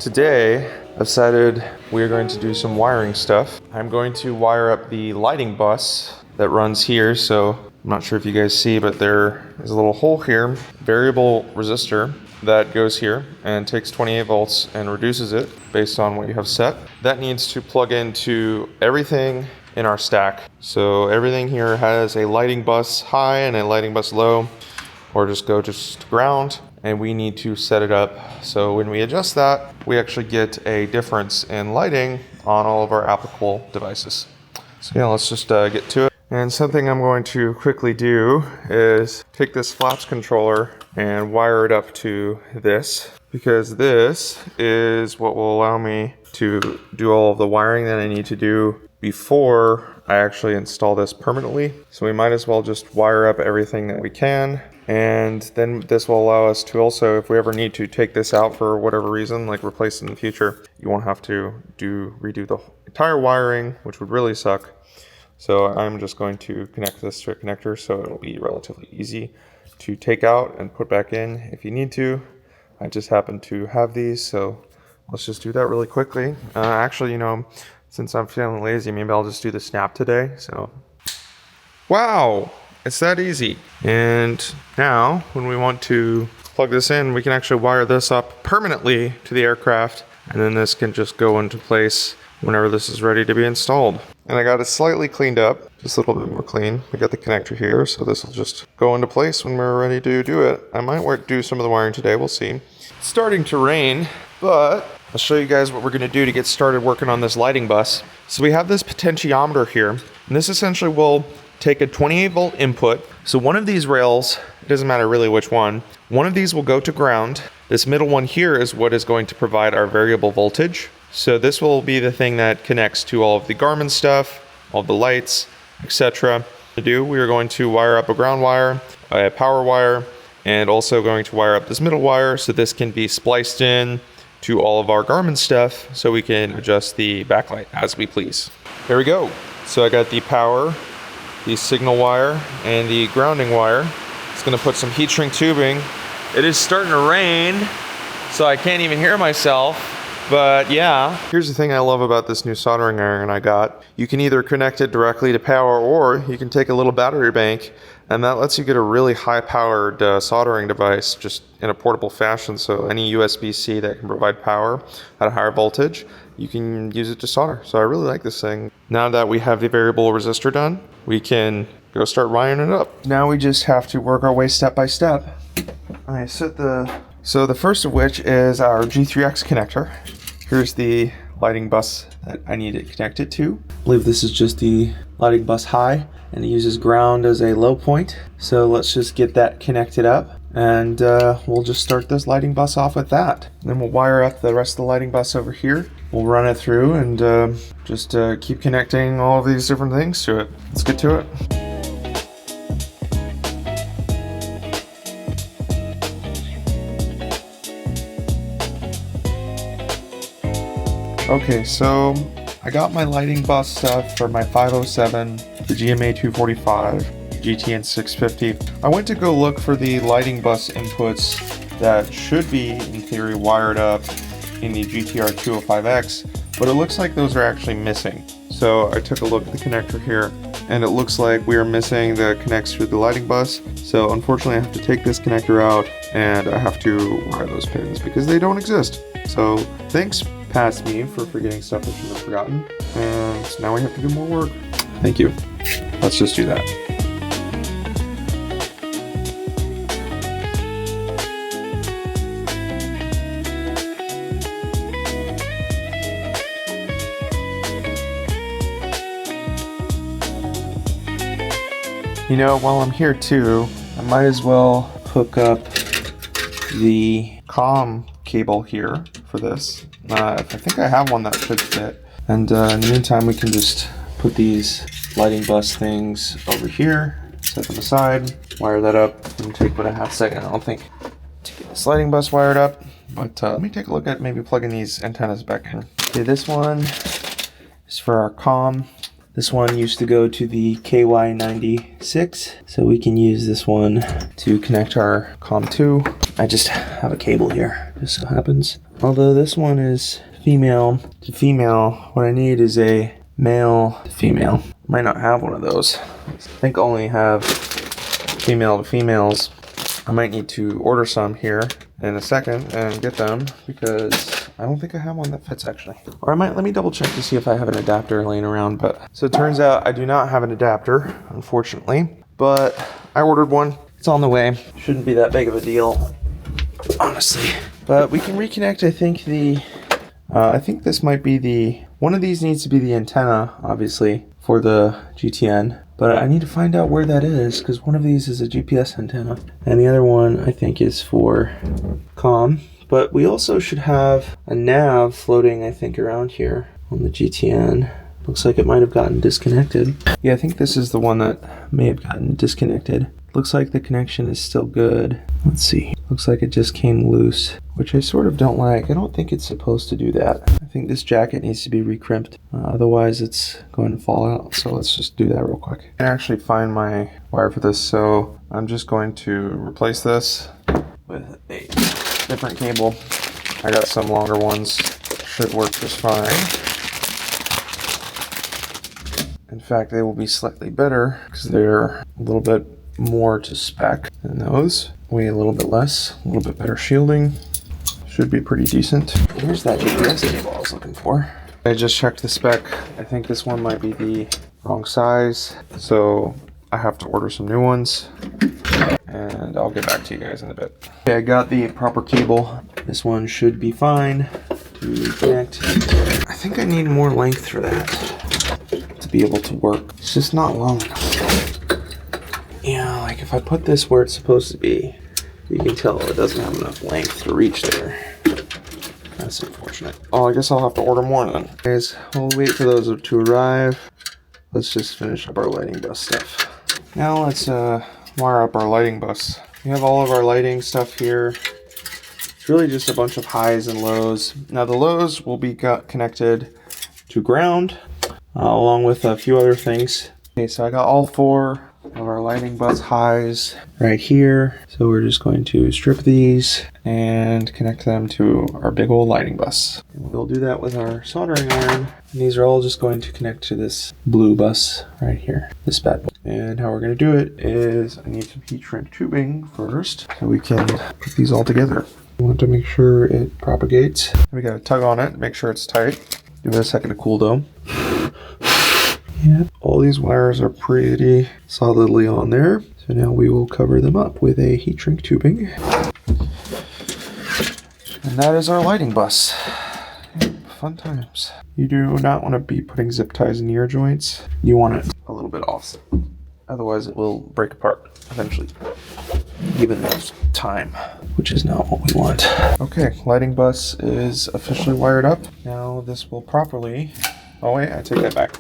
Today, I've decided we're going to do some wiring stuff. I'm going to wire up the lighting bus that runs here. So I'm not sure if you guys see, but there is a little hole here, variable resistor that goes here and takes 28 volts and reduces it based on what you have set. That needs to plug into everything in our stack. So everything here has a lighting bus high and a lighting bus low, or just ground, and we need to set it up. So when we adjust that, we actually get a difference in lighting on all of our applicable devices. So yeah, let's just get to it. And something I'm going to quickly do is take this flaps controller and wire it up to this, because this is what will allow me to do all of the wiring that I need to do before I actually install this permanently. So we might as well just wire up everything that we can. And then this will allow us to also, if we ever need to take this out for whatever reason, like replace it in the future, you won't have to redo the entire wiring, which would really suck. So I'm just going to connect this to a connector, so it'll be relatively easy to take out and put back in if you need to. I just happen to have these, so let's just do that really quickly. Actually, since I'm feeling lazy, maybe I'll just do the snap today. So, wow, it's that easy. And now, when we want to plug this in, we can actually wire this up permanently to the aircraft, and then this can just go into place whenever this is ready to be installed. And I got it slightly cleaned up, just a little bit more clean. We got the connector here, so this will just go into place when we're ready to do it. I might do some of the wiring today, we'll see. It's starting to rain, but I'll show you guys what we're gonna do to get started working on this lighting bus. So we have this potentiometer here, and this essentially will take a 28 volt input. So one of these rails, it doesn't matter really which one of these will go to ground. This middle one here is what is going to provide our variable voltage. So this will be the thing that connects to all of the Garmin stuff, all the lights, etc. We are going to wire up a ground wire, a power wire, and also going to wire up this middle wire so this can be spliced in to all of our Garmin stuff so we can adjust the backlight as we please. There we go. So I got the power, the signal wire, and the grounding wire. It's going to put some heat shrink tubing. It is starting to rain, so I can't even hear myself. But yeah, here's the thing I love about this new soldering iron I got. You can either connect it directly to power, or you can take a little battery bank, and that lets you get a really high-powered soldering device just in a portable fashion. So any USB-C that can provide power at a higher voltage, you can use it to solder. So I really like this thing. Now that we have the variable resistor done, we can go start wiring it up. Now we just have to work our way step by step. So the first of which is our G3X connector. Here's the lighting bus that I need it connected to. I believe this is just the lighting bus high, and it uses ground as a low point. So let's just get that connected up, and we'll just start this lighting bus off with that. And then we'll wire up the rest of the lighting bus over here. We'll run it through and just keep connecting all of these different things to it. Let's get to it. Okay, so I got my lighting bus stuff for my 507, the GMA 245, GTN 650. I went to go look for the lighting bus inputs that should be, in theory, wired up in the GTR 205X, but it looks like those are actually missing. So I took a look at the connector here, and it looks like we are missing the connects to the lighting bus. So unfortunately, I have to take this connector out, and I have to wire those pins because they don't exist. So thanks past me for forgetting stuff I should have forgotten, and now we have to do more work. Thank you. Let's just do that. While I'm here too, I might as well hook up the COM cable here for this. I think I have one that should fit. And in the meantime, we can just put these lighting bus things over here, set them aside, wire that up. It'll take about a half second, I don't think, to get this lighting bus wired up. But let me take a look at maybe plugging these antennas back in. Okay, this one is for our COM. This one used to go to the KY96, so we can use this one to connect our COM2. I just have a cable here. just so happens. Although this one is female to female, what I need is a male to female. Might not have one of those. I think I only have female to females. I might need to order some here in a second and get them because I don't think I have one that fits actually. Or I might, let me double check to see if I have an adapter laying around. But so it turns out I do not have an adapter, unfortunately, but I ordered one. It's on the way. Shouldn't be that big of a deal, honestly. But we can reconnect, I think I think this might be one of these needs to be the antenna, obviously, for the GTN. But I need to find out where that is, because one of these is a GPS antenna, and the other one, I think, is for comm. But we also should have a nav floating, I think, around here on the GTN. Looks like it might have gotten disconnected. Yeah, I think this is the one that may have gotten disconnected. Looks like the connection is still good. Let's see. Looks like it just came loose, which I sort of don't like. I don't think it's supposed to do that. I think this jacket needs to be recrimped. Otherwise, it's going to fall out. So let's just do that real quick. I can actually find my wire for this. So I'm just going to replace this with a different cable. I got some longer ones. Should work just fine. In fact, they will be slightly better because they're a little bit more to spec than those. Weigh a little bit less, a little bit better shielding. Should be pretty decent. Here's that GPS cable I was looking for. I just checked the spec. I think this one might be the wrong size, so I have to order some new ones. And I'll get back to you guys in a bit. Okay, I got the proper cable. This one should be fine to connect. I think I need more length for that to be able to work. It's just not long enough. Yeah, like if I put this where it's supposed to be, you can tell it doesn't have enough length to reach there. That's unfortunate. Oh, I guess I'll have to order more then. Guys, we'll wait for those to arrive. Let's just finish up our lighting bus stuff. Now let's wire up our lighting bus. We have all of our lighting stuff here. It's really just a bunch of highs and lows. Now the lows will be connected to ground, along with a few other things. Okay, so I got all 4 of our lighting bus highs right here. So we're just going to strip these and connect them to our big old lighting bus. And we'll do that with our soldering iron. And these are all just going to connect to this blue bus right here, this bad boy. And how we're going to do it is I need some heat shrink tubing first so we can put these all together. We want to make sure it propagates. We got to tug on it, make sure it's tight. Give it a second to cool though. Yeah, all these wires are pretty solidly on there. So now we will cover them up with a heat shrink tubing. And that is our lighting bus. Fun times. You do not want to be putting zip ties in your joints. You want it a little bit offset. Otherwise it will break apart eventually. Given enough time, which is not what we want. Okay, lighting bus is officially wired up. Now this will properly... Oh wait, I take that back.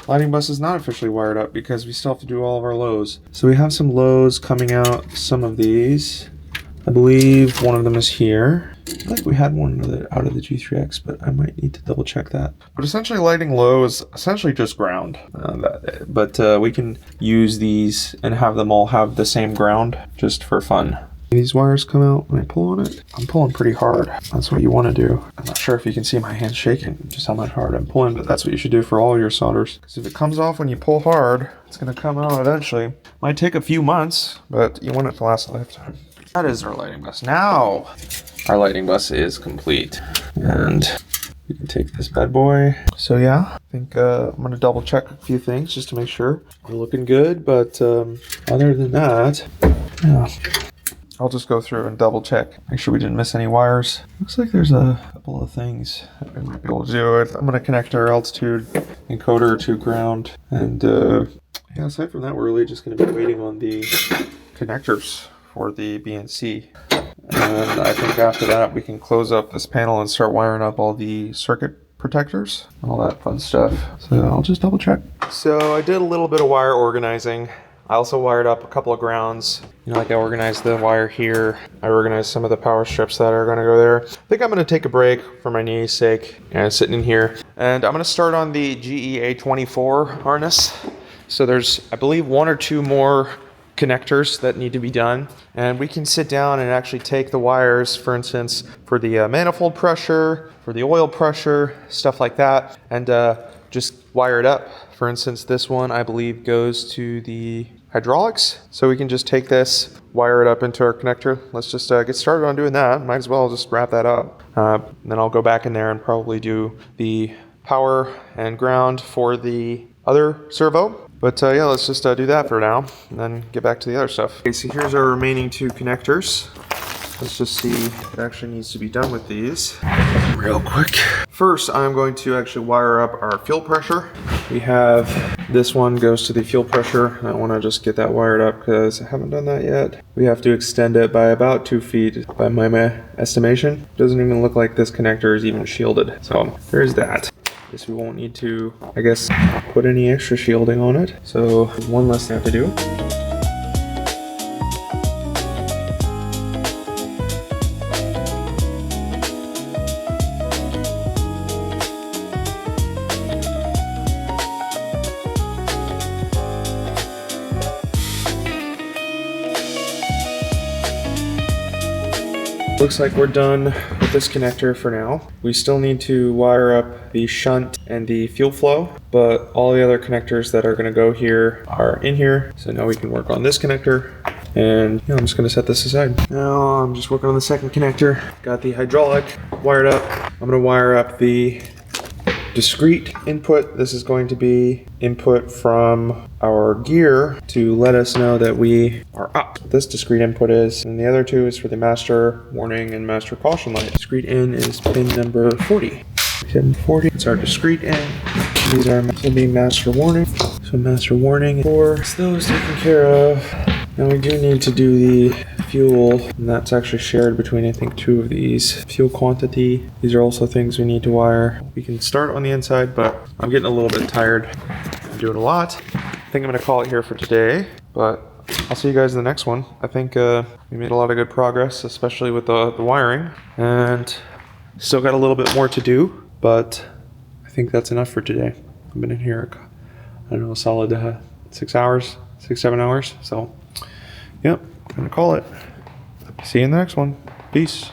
Lighting bus is not officially wired up because we still have to do all of our lows. So we have some lows coming out, some of these. I believe one of them is here. I feel like we had one out of the G3X, but I might need to double check that. But essentially lighting low is essentially just ground. But we can use these and have them all have the same ground just for fun. These wires come out when I pull on it. I'm pulling pretty hard. That's what you want to do. I'm not sure if you can see my hands shaking, just how much hard I'm pulling, but that's what you should do for all your solders. Because if it comes off when you pull hard, it's going to come out eventually. Might take a few months, but you want it to last a lifetime. That is our lighting bus. Now, our lighting bus is complete. And we can take this bad boy. So yeah, I think I'm going to double check a few things just to make sure we're looking good. But other than that, yeah. I'll just go through and double check, make sure we didn't miss any wires. Looks like there's a couple of things that we might be able to do it. I'm gonna connect our altitude encoder to ground. And yeah, aside from that, we're really just gonna be waiting on the connectors for the BNC. And I think after that, we can close up this panel and start wiring up all the circuit protectors, all that fun stuff. So I'll just double check. So I did a little bit of wire organizing. I also wired up a couple of grounds. You know, like I organized the wire here. I organized some of the power strips that are gonna go there. I think I'm gonna take a break for my knee's sake and sitting in here. And I'm gonna start on the GEA 24 harness. So there's, I believe, 1 or 2 more connectors that need to be done. And we can sit down and actually take the wires, for instance, for the manifold pressure, for the oil pressure, stuff like that, and just wire it up. For instance, this one I believe goes to the hydraulics. So we can just take this, wire it up into our connector. Let's just get started on doing that. Might as well just wrap that up. Then I'll go back in there and probably do the power and ground for the other servo. But yeah, let's just do that for now and then get back to the other stuff. Okay, so here's our remaining 2 connectors. Let's just see what actually needs to be done with these real quick. First, I'm going to actually wire up our fuel pressure. We have this one goes to the fuel pressure. I want to just get that wired up because I haven't done that yet. We have to extend it by about 2 feet by my estimation. Doesn't even look like this connector is even shielded. So there's that. Guess we won't need to, I guess, put any extra shielding on it. So one less thing I have to do. Looks like we're done with this connector for now. We still need to wire up the shunt and the fuel flow, but all the other connectors that are going to go here are in here. So now we can work on this connector. And yeah, I'm just going to set this aside. Now I'm just working on the second connector. Got the hydraulic wired up. I'm going to wire up the discrete input. This is going to be input from our gear to let us know that we are up. This discrete input is, and the other 2 is for the master warning and master caution light. Discrete in is pin number 40. Pin 40, it's our discrete in. These are will be master warning. So master warning for those taken care of. Now we do need to do the fuel, and that's actually shared between I think 2 of these. Fuel quantity, these are also things we need to wire. We can start on the inside, but I'm getting a little bit tired. I'm doing a lot. I think I'm gonna call it here for today, but I'll see you guys in the next one. I think we made a lot of good progress, especially with the wiring, and still got a little bit more to do, but I think that's enough for today. I've been in here, I don't know, a solid 6 hours, 6-7 hours, so yep, I'm gonna call it. See you in the next one. Peace.